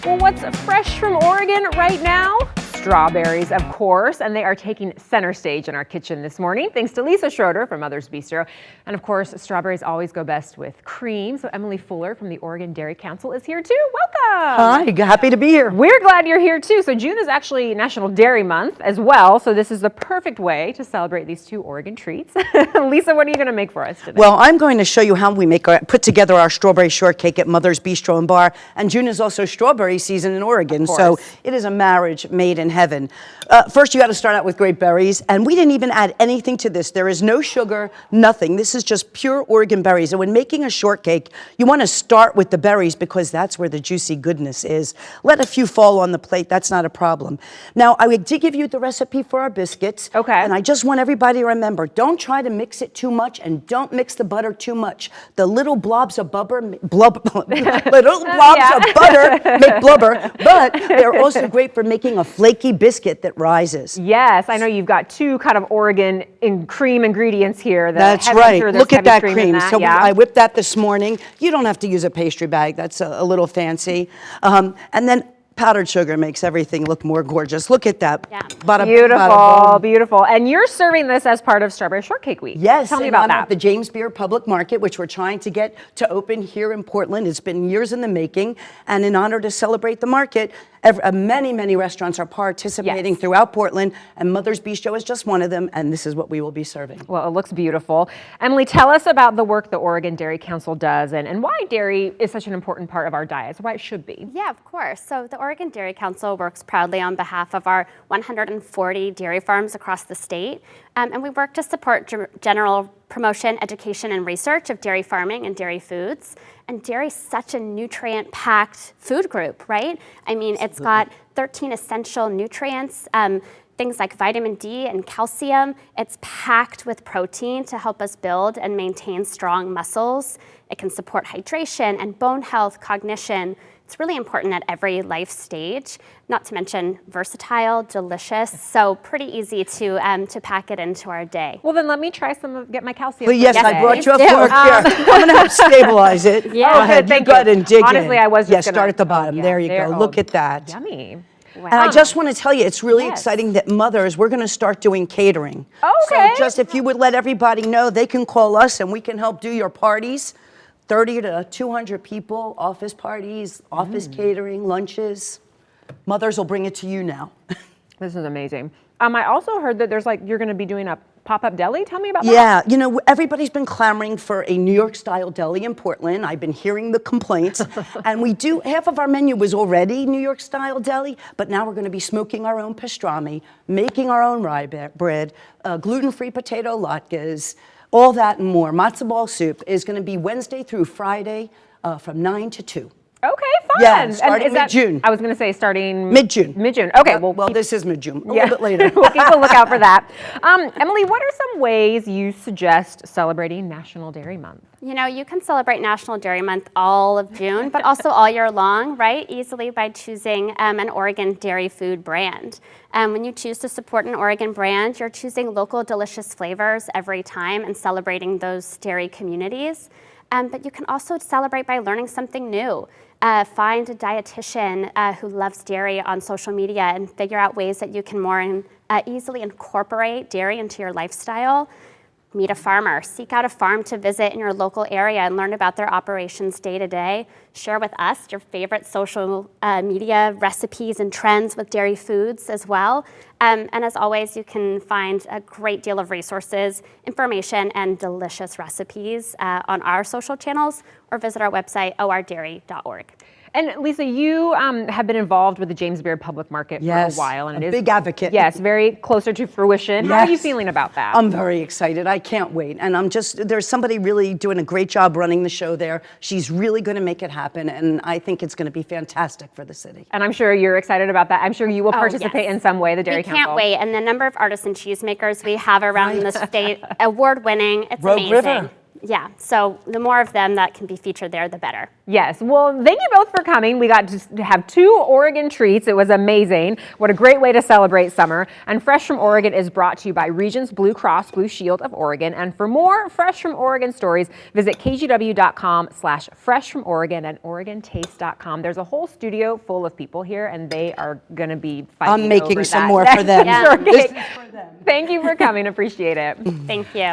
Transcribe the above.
Well, what's fresh from Oregon right now? Strawberries, of course, and they are taking center stage in our kitchen this morning, thanks to Lisa Schroeder from Mother's Bistro. And of course, strawberries always go best with cream. So Emily Fuller from the Oregon Dairy Council is here too. Welcome. Hi, happy to be here. We're glad you're here too. So June is actually National Dairy Month as well. So this is the perfect way to celebrate these two Oregon treats. Lisa, what are you going to make for us today? Well, I'm going to show you how we put together our strawberry shortcake at Mother's Bistro and Bar. And June is also strawberry season in Oregon, so it is a marriage made in heaven. First, you got to start out with great berries, and we didn't even add anything to this. There is no sugar, nothing. This is just pure Oregon berries. And when making a shortcake, you want to start with the berries because that's where the juicy goodness is. Let a few fall on the plate. That's not a problem. Now, I did give you the recipe for our biscuits. Okay. And I just want everybody to remember, don't try to mix it too much and don't mix the butter too much. The little blobs of butter, make blubber, but they're also great for making a flaky biscuit that rises. Yes, I know you've got two kind of Oregon cream ingredients here. That's right. Look at that cream. So I whipped that this morning. You don't have to use a pastry bag. That's a little fancy. And then powdered sugar makes everything look more gorgeous. Look at that. Yeah. Beautiful, beautiful. And you're serving this as part of Strawberry Shortcake Week. Yes. Tell me about that. The James Beard Public Market, which we're trying to get to open here in Portland. It's been years in the making. And in honor to celebrate the market, many restaurants are participating throughout Portland, and Mother's Bistro is just one of them, and this is what we will be serving. Well, it looks beautiful. Emily, tell us about the work the Oregon Dairy Council does and why dairy is such an important part of our diets, why it should be. Yeah, of course. So the Oregon Dairy Council works proudly on behalf of our 140 dairy farms across the state, and we work to support general promotion, education, and research of dairy farming and dairy foods. And dairy is such a nutrient-packed food group, right? I mean, it's got 13 essential nutrients, things like vitamin D and calcium. It's packed with protein to help us build and maintain strong muscles. It can support hydration and bone health, cognition. It's really important at every life stage, not to mention versatile, delicious, so pretty easy to pack it into our day. Well, then let me try get my calcium. Well, yes, I brought you a fork here. I'm going to help stabilize it. Yeah. Go ahead, you go ahead and dig in. Honestly, I was just start at the bottom. There you go. Look at that. Yummy. Wow. And I just want to tell you, it's really exciting that Mothers, we're going to start doing catering. Okay. So just if you would let everybody know, they can call us and we can help do your parties. 30 to 200 people, office parties, office catering, lunches. Mothers will bring it to you now. This is amazing. I also heard that you're going to be doing a pop-up deli. Tell me about that. Yeah, you know, everybody's been clamoring for a New York-style deli in Portland. I've been hearing the complaints. And half of our menu was already New York-style deli, but now we're going to be smoking our own pastrami, making our own rye bread, gluten-free potato latkes, all that and more. Matzo ball soup is going to be Wednesday through Friday from 9 to 2. Okay, fun. Yeah, starting mid-June. I was going to say starting mid-June. Mid-June. Okay, well, this is mid-June. A little bit later. We'll keep a lookout for that. Emily, what are some ways you suggest celebrating National Dairy Month? You know, you can celebrate National Dairy Month all of June, but also all year long, right? Easily by choosing an Oregon dairy food brand. When you choose to support an Oregon brand, you're choosing local delicious flavors every time and celebrating those dairy communities. But you can also celebrate by learning something new. Find a dietitian who loves dairy on social media and figure out ways that you can more easily incorporate dairy into your lifestyle. Meet a farmer. Seek out a farm to visit in your local area and learn about their operations day to day. Share with us your favorite social media recipes and trends with dairy foods as well. And as always, you can find a great deal of resources, information, and delicious recipes on our social channels or visit our website, ordairy.org. And Lisa, you have been involved with the James Beard Public Market for a while. And a big advocate. Yes, very closer to fruition. How are you feeling about that? I'm very excited. I can't wait. And there's somebody really doing a great job running the show there. She's really going to make it happen. And I think it's going to be fantastic for the city. And I'm sure you're excited about that. I'm sure you will participate in some way, the Dairy Council. We can't wait. And the number of artisan cheesemakers we have around the state, award-winning. It's Rogue amazing. River. Yeah, so the more of them that can be featured there, the better. Yes. Well, thank you both for coming. We got to have 2 Oregon treats. It was amazing. What a great way to celebrate summer. And Fresh from Oregon is brought to you by Regions Blue Cross Blue Shield of Oregon. And for more Fresh from Oregon stories, visit kgw.com/freshfromoregon and OregonTaste.com. There's a whole studio full of people here, and they are going to be fighting I'm making over some that. more for them. Yeah. This is for them. Thank you for coming. Appreciate it. Thank you.